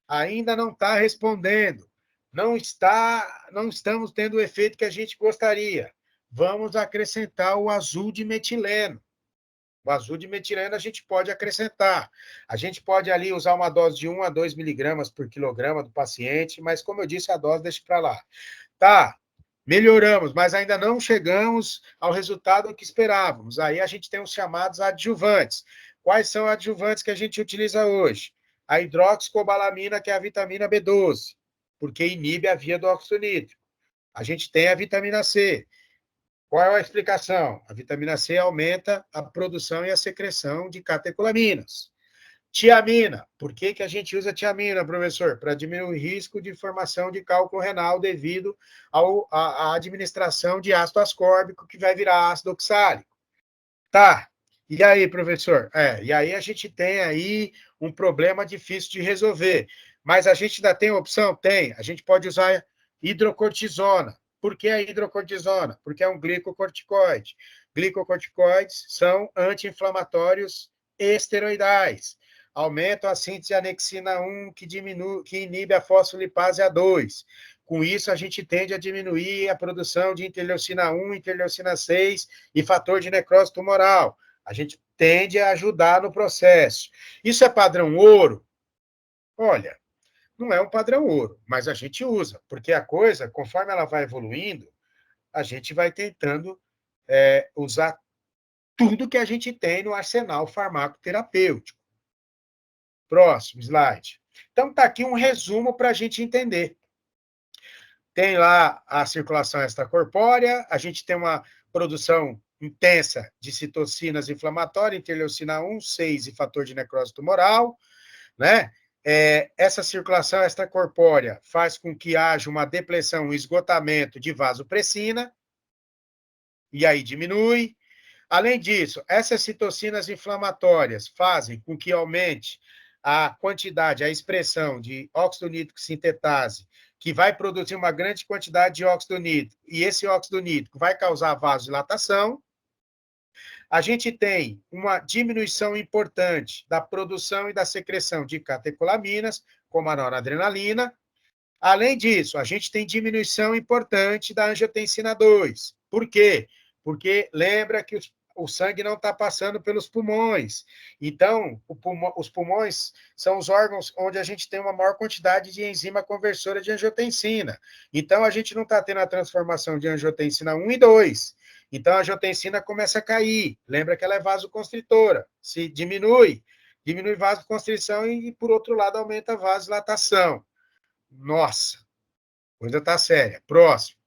Ainda não está respondendo. Não estamos tendo o efeito que a gente gostaria. Vamos acrescentar o azul de metileno. O azul de metileno a gente pode acrescentar. A gente pode ali usar uma dose de 1 a 2 miligramas por quilograma do paciente, mas como eu disse, a dose deixa para lá. Tá, melhoramos, mas ainda não chegamos ao resultado que esperávamos. Aí a gente tem os chamados adjuvantes. Quais são os adjuvantes que a gente utiliza hoje? A hidroxicobalamina, que é a vitamina B12, porque inibe a via do óxido nítrico. A gente tem a vitamina C. Qual é a explicação? A vitamina C aumenta a produção e a secreção de catecolaminas. Tiamina. Por que a gente usa tiamina, professor? Para diminuir o risco de formação de cálculo renal devido à administração de ácido ascórbico, que vai virar ácido oxálico. Tá. E aí, professor? E aí a gente tem aí um problema difícil de resolver. Mas a gente ainda tem opção? Tem. A gente pode usar hidrocortisona. Por que a hidrocortisona? Porque é um glicocorticoide. Glicocorticoides são anti-inflamatórios esteroidais. Aumentam a síntese de anexina 1, que inibe a fosfolipase A2. Com isso, a gente tende a diminuir a produção de interleucina 1, interleucina 6 e fator de necrose tumoral. A gente tende a ajudar no processo. Isso é padrão ouro? Olha, não é um padrão ouro, mas a gente usa, porque a coisa, conforme ela vai evoluindo, a gente vai tentando usar tudo que a gente tem no arsenal farmacoterapêutico. Próximo slide. Então, está aqui um resumo para a gente entender. Tem lá a circulação extracorpórea, a gente tem uma produção intensa de citocinas inflamatórias, interleucina 1, 6 e fator de necrose tumoral, né? Essa circulação extracorpórea faz com que haja uma depressão, um esgotamento de vasopressina, e aí diminui. Além disso, essas citocinas inflamatórias fazem com que aumente a quantidade, a expressão de óxido nítrico sintetase, que vai produzir uma grande quantidade de óxido nítrico, e esse óxido nítrico vai causar vasodilatação. A gente tem uma diminuição importante da produção e da secreção de catecolaminas, como a noradrenalina. Além disso, a gente tem diminuição importante da angiotensina 2. Por quê? Porque lembra que o sangue não está passando pelos pulmões. Então, os pulmões são os órgãos onde a gente tem uma maior quantidade de enzima conversora de angiotensina. Então, a gente não está tendo a transformação de angiotensina 1 e 2. Então, a angiotensina começa a cair. Lembra que ela é vasoconstritora. Se diminui vasoconstrição e, por outro lado, aumenta a vasodilatação. Nossa, coisa está séria. Próximo.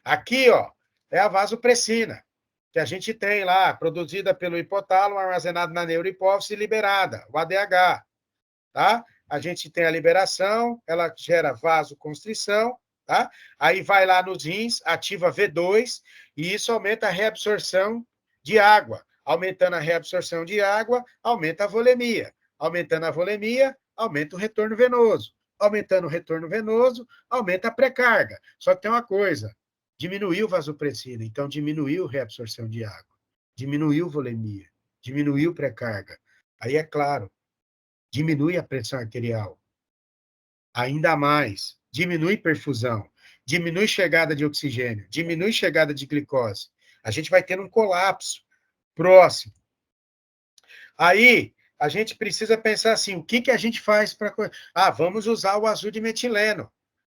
Aqui, ó, é a vasopressina, que a gente tem lá, produzida pelo hipotálamo, armazenada na neurohipófise e liberada, o ADH, tá? A gente tem a liberação, ela gera vasoconstrição tá? Aí vai lá nos rins, ativa V2, e isso aumenta a reabsorção de água. Aumentando a reabsorção de água, aumenta a volemia. Aumentando a volemia, aumenta o retorno venoso. Aumentando o retorno venoso, aumenta a pré-carga. Só que tem uma coisa, diminuiu vasopressina, então diminuiu a reabsorção de água, diminuiu volemia, diminuiu pré-carga. Aí é claro, diminui a pressão arterial. Ainda mais, diminui perfusão, diminui chegada de oxigênio, diminui chegada de glicose. A gente vai ter um colapso próximo. Aí, a gente precisa pensar assim, o que a gente faz para... vamos usar o azul de metileno.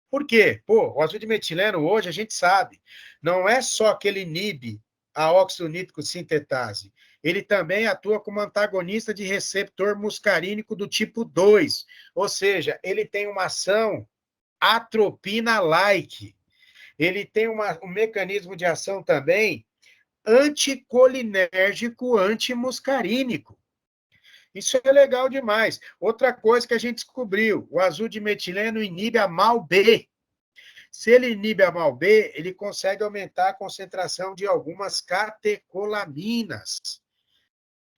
Por quê? Pô, o azul de metileno hoje a gente sabe, não é só que ele inibe a óxido nítrico sintetase, ele também atua como antagonista de receptor muscarínico do tipo 2, ou seja, ele tem uma ação atropina-like, ele tem um mecanismo de ação também anticolinérgico, antimuscarínico. Isso é legal demais. Outra coisa que a gente descobriu, o azul de metileno inibe a MAO-B. Se ele inibe a MAO-B, ele consegue aumentar a concentração de algumas catecolaminas.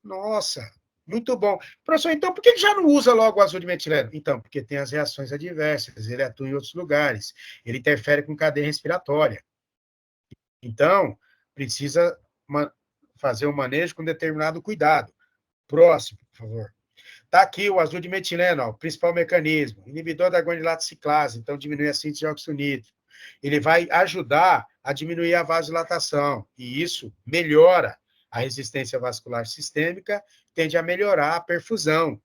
Nossa, muito bom. Professor, então por que já não usa logo o azul de metileno? Então, porque tem as reações adversas, ele atua em outros lugares, ele interfere com cadeia respiratória. Então, precisa fazer um manejo com determinado cuidado. Próximo, por favor. Está aqui o azul de metileno, ó, o principal mecanismo. Inibidor da guanilato ciclase, então diminui a síntese de óxido nítrico. Ele vai ajudar a diminuir a vasodilatação, e isso melhora a resistência vascular sistêmica, tende a melhorar a perfusão.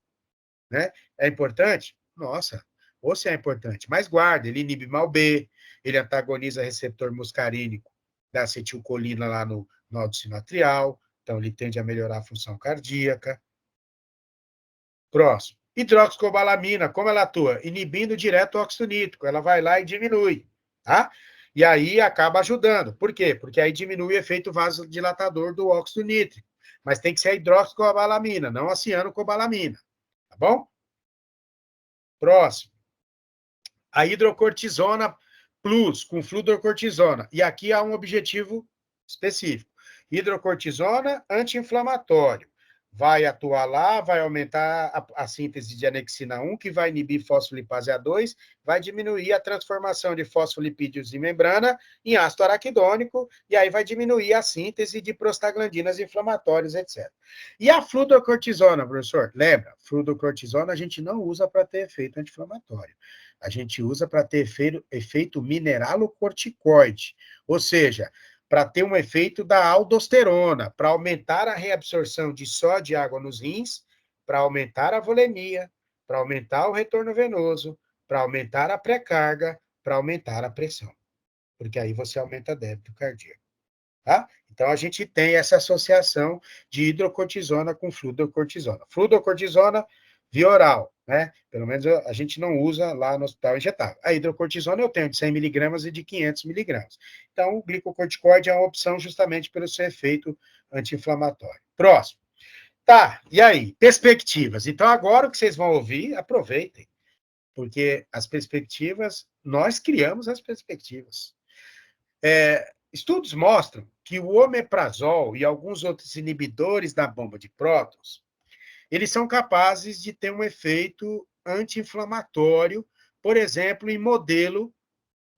Né? É importante? Nossa, ou se é importante, mas guarda, ele inibe MAO-B, ele antagoniza receptor muscarínico da acetilcolina lá no nódulo sinoatrial, então ele tende a melhorar a função cardíaca. Próximo. Hidroxicobalamina, como ela atua? Inibindo direto o óxido nítrico. Ela vai lá e diminui, tá? E aí acaba ajudando. Por quê? Porque aí diminui o efeito vasodilatador do óxido nítrico. Mas tem que ser a hidroxicobalamina, não a cianocobalamina. Tá bom? Próximo. A hidrocortisona plus, com fluorocortisona. E aqui há um objetivo específico. Hidrocortisona anti-inflamatório. Vai atuar lá, vai aumentar a síntese de anexina 1, que vai inibir fosfolipase A2, vai diminuir a transformação de fosfolipídios em membrana em ácido araquidônico, e aí vai diminuir a síntese de prostaglandinas inflamatórias, etc. E a fluorocortisona, professor? Lembra, fluorocortisona a gente não usa para ter efeito anti-inflamatório. A gente usa para ter efeito mineralocorticoide, ou seja, para ter um efeito da aldosterona, para aumentar a reabsorção de sódio e água nos rins, para aumentar a volemia, para aumentar o retorno venoso, para aumentar a pré-carga, para aumentar a pressão. Porque aí você aumenta débito cardíaco. Tá? Então, a gente tem essa associação de hidrocortisona com fluorocortisona. Fluorocortisona via oral, né? Pelo menos a gente não usa lá no hospital injetável. A hidrocortisona eu tenho de 100 miligramas e de 500 miligramas. Então, o glicocorticoide é uma opção justamente pelo seu efeito anti-inflamatório. Próximo. Tá, e aí? Perspectivas. Então, agora o que vocês vão ouvir, aproveitem. Porque as perspectivas, nós criamos as perspectivas. Estudos mostram que o omeprazol e alguns outros inibidores da bomba de prótons, eles são capazes de ter um efeito anti-inflamatório, por exemplo, em modelo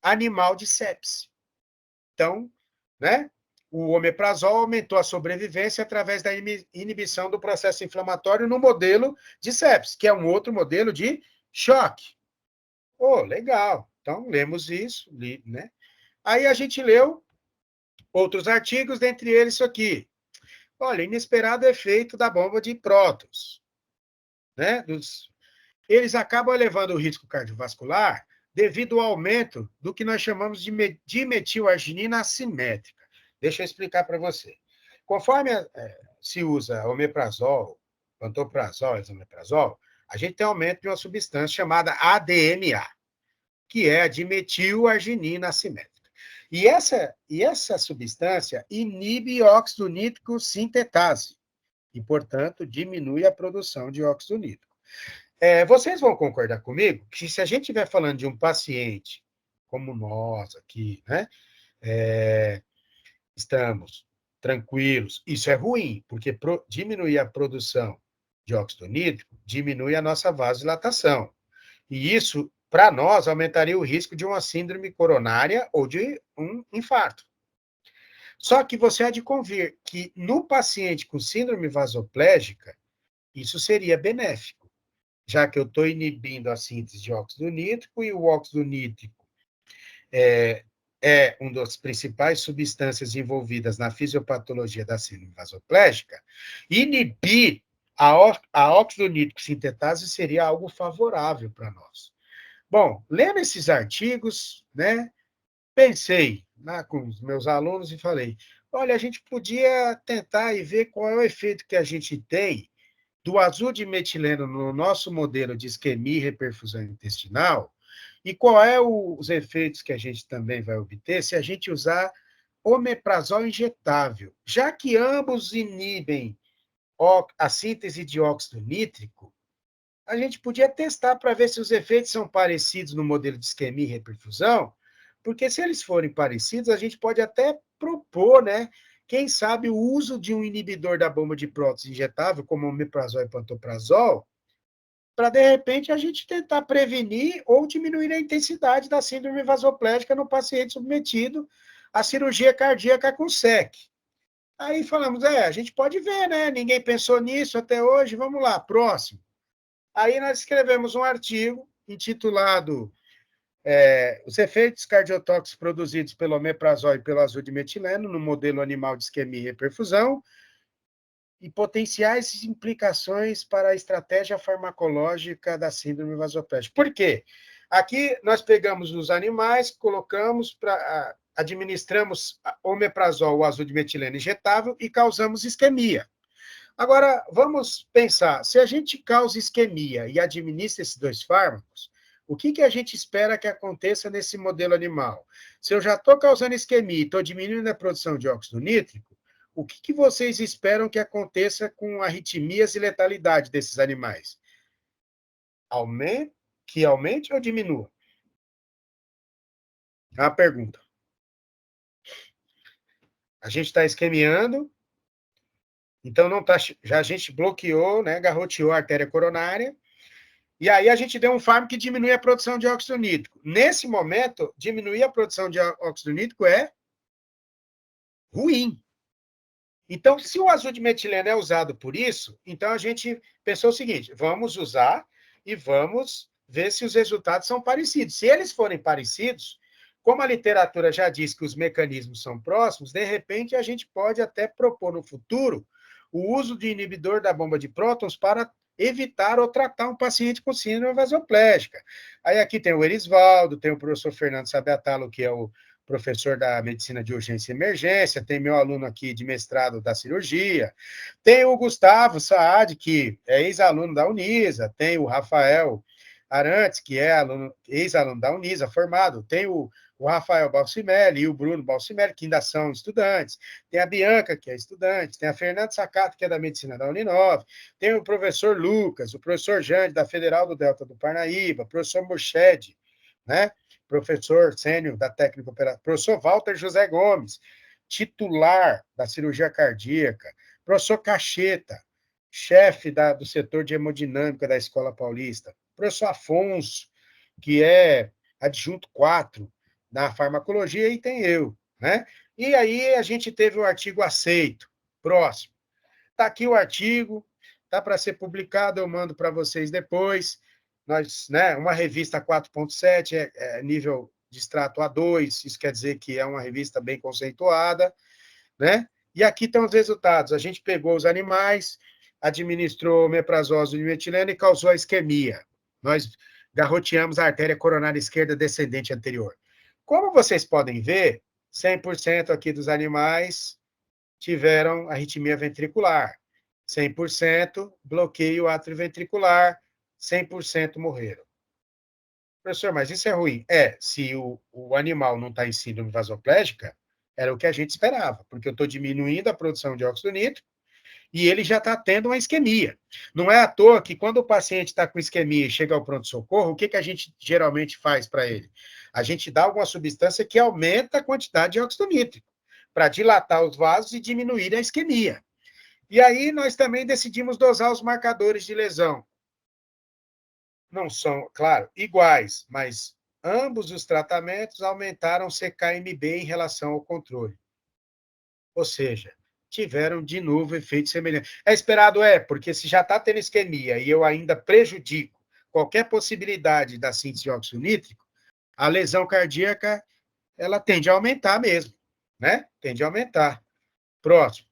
animal de sepse. Então, né, o omeprazol aumentou a sobrevivência através da inibição do processo inflamatório no modelo de sepse, que é um outro modelo de choque. Oh, legal. Então, lemos isso, né? Aí a gente leu outros artigos, dentre eles isso aqui. Olha, inesperado efeito da bomba de prótons. Né? Eles acabam elevando o risco cardiovascular devido ao aumento do que nós chamamos de dimetilarginina assimétrica. Deixa eu explicar para você. Conforme se usa omeprazol, pantoprazol, esomeprazol, a gente tem aumento de uma substância chamada ADMA, que é a dimetilarginina assimétrica. E essa substância inibe óxido nítrico sintetase e, portanto, diminui a produção de óxido nítrico. Vocês vão concordar comigo que se a gente estiver falando de um paciente como nós aqui, né? Estamos tranquilos. Isso é ruim, porque diminuir a produção de óxido nítrico diminui a nossa vasodilatação. E isso, para nós, aumentaria o risco de uma síndrome coronária ou de um infarto. Só que você há de convir que no paciente com síndrome vasoplégica, isso seria benéfico, já que eu estou inibindo a síntese de óxido nítrico e o óxido nítrico é uma das principais substâncias envolvidas na fisiopatologia da síndrome vasoplégica. Inibir a óxido nítrico sintetase seria algo favorável para nós. Bom, lendo esses artigos, né, pensei com os meus alunos e falei, olha, a gente podia tentar e ver qual é o efeito que a gente tem do azul de metileno no nosso modelo de isquemia e reperfusão intestinal, e qual é os efeitos que a gente também vai obter se a gente usar omeprazol injetável, já que ambos inibem a síntese de óxido nítrico, a gente podia testar para ver se os efeitos são parecidos no modelo de isquemia e reperfusão, porque se eles forem parecidos, a gente pode até propor, né, quem sabe o uso de um inibidor da bomba de prótons injetável, como o omeprazol e pantoprazol, para, de repente, a gente tentar prevenir ou diminuir a intensidade da síndrome vasoplégica no paciente submetido à cirurgia cardíaca com SEC. Aí falamos, a gente pode ver, né? Ninguém pensou nisso até hoje, vamos lá, próximo. Aí nós escrevemos um artigo intitulado Os efeitos cardiotóxicos produzidos pelo omeprazol e pelo azul de metileno no modelo animal de isquemia e reperfusão e potenciais implicações para a estratégia farmacológica da síndrome vasoplégica. Por quê? Aqui nós pegamos os animais, colocamos administramos omeprazol, o azul de metileno injetável, e causamos isquemia. Agora, vamos pensar, se a gente causa isquemia e administra esses dois fármacos, o que a gente espera que aconteça nesse modelo animal? Se eu já estou causando isquemia e estou diminuindo a produção de óxido nítrico, o que vocês esperam que aconteça com arritmias e letalidade desses animais? Que aumente ou diminua? É uma pergunta. A gente está isquemiando, então não tá, já a gente bloqueou, né, garroteou a artéria coronária, e aí a gente deu um fármaco que diminui a produção de óxido nítrico. Nesse momento, diminuir a produção de óxido nítrico é ruim. Então, se o azul de metileno é usado por isso, então a gente pensou o seguinte, vamos usar e vamos ver se os resultados são parecidos. Se eles forem parecidos, como a literatura já diz que os mecanismos são próximos, de repente a gente pode até propor no futuro o uso de inibidor da bomba de prótons para evitar ou tratar um paciente com síndrome vasoplégica. Aí aqui tem o Erisvaldo, tem o professor Fernando Sabiatalo, que é o professor da medicina de urgência e emergência, tem meu aluno aqui de mestrado da cirurgia, tem o Gustavo Saad, que é ex-aluno da Unisa, tem o Rafael Arantes, que é ex-aluno da Unisa, formado, tem o Rafael Balsimelli e o Bruno Balsimelli, que ainda são estudantes, tem a Bianca, que é estudante, tem a Fernanda Sacato, que é da medicina da Uninove, tem o professor Lucas, o professor Jande, da Federal do Delta do Parnaíba, o professor Moched, né? Professor sênior da técnica operatória, professor Walter José Gomes, titular da cirurgia cardíaca, professor Cacheta, chefe do setor de hemodinâmica da Escola Paulista, professor Afonso, que é adjunto 4 da farmacologia, e tem eu, né? E aí a gente teve o artigo aceito. Próximo. Está aqui o artigo, está para ser publicado, eu mando para vocês depois. Nós, né, uma revista 4.7 é nível de extrato A2, isso quer dizer que é uma revista bem conceituada, né? E aqui estão os resultados. A gente pegou os animais, administrou omeprazol de metileno e causou a isquemia. Nós garroteamos a artéria coronária esquerda descendente anterior. Como vocês podem ver, 100% aqui dos animais tiveram arritmia ventricular, 100% bloqueio atrioventricular, 100% morreram. Professor, mas isso é ruim. Se o animal não está em síndrome vasoplégica, era o que a gente esperava, porque eu estou diminuindo a produção de óxido nítrico e ele já está tendo uma isquemia. Não é à toa que quando o paciente está com isquemia e chega ao pronto-socorro, o que a gente geralmente faz para ele? A gente dá alguma substância que aumenta a quantidade de óxido nítrico, para dilatar os vasos e diminuir a isquemia. E aí nós também decidimos dosar os marcadores de lesão. Não são, claro, iguais, mas ambos os tratamentos aumentaram o CKMB em relação ao controle. Ou seja, tiveram de novo efeito semelhante. É esperado, porque se já está tendo isquemia e eu ainda prejudico qualquer possibilidade da síntese de óxido nítrico, a lesão cardíaca, ela tende a aumentar mesmo, né? Tende a aumentar. Próximo.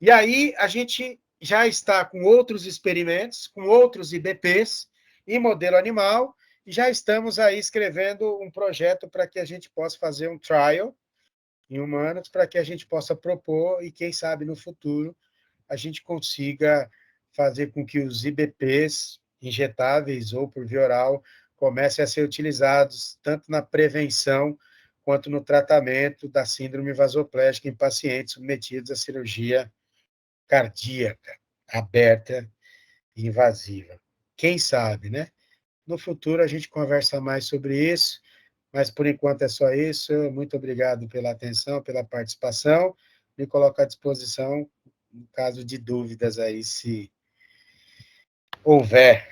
E aí, a gente já está com outros experimentos, com outros IBPs, em modelo animal, e já estamos aí escrevendo um projeto para que a gente possa fazer um trial em humanos, para que a gente possa propor, e quem sabe no futuro a gente consiga fazer com que os IBPs injetáveis ou por via oral comecem a ser utilizados tanto na prevenção quanto no tratamento da síndrome vasoplégica em pacientes submetidos à cirurgia cardíaca aberta e invasiva. Quem sabe, né? No futuro a gente conversa mais sobre isso, mas por enquanto é só isso. Muito obrigado pela atenção, pela participação. Me coloco à disposição no caso de dúvidas aí, se houver.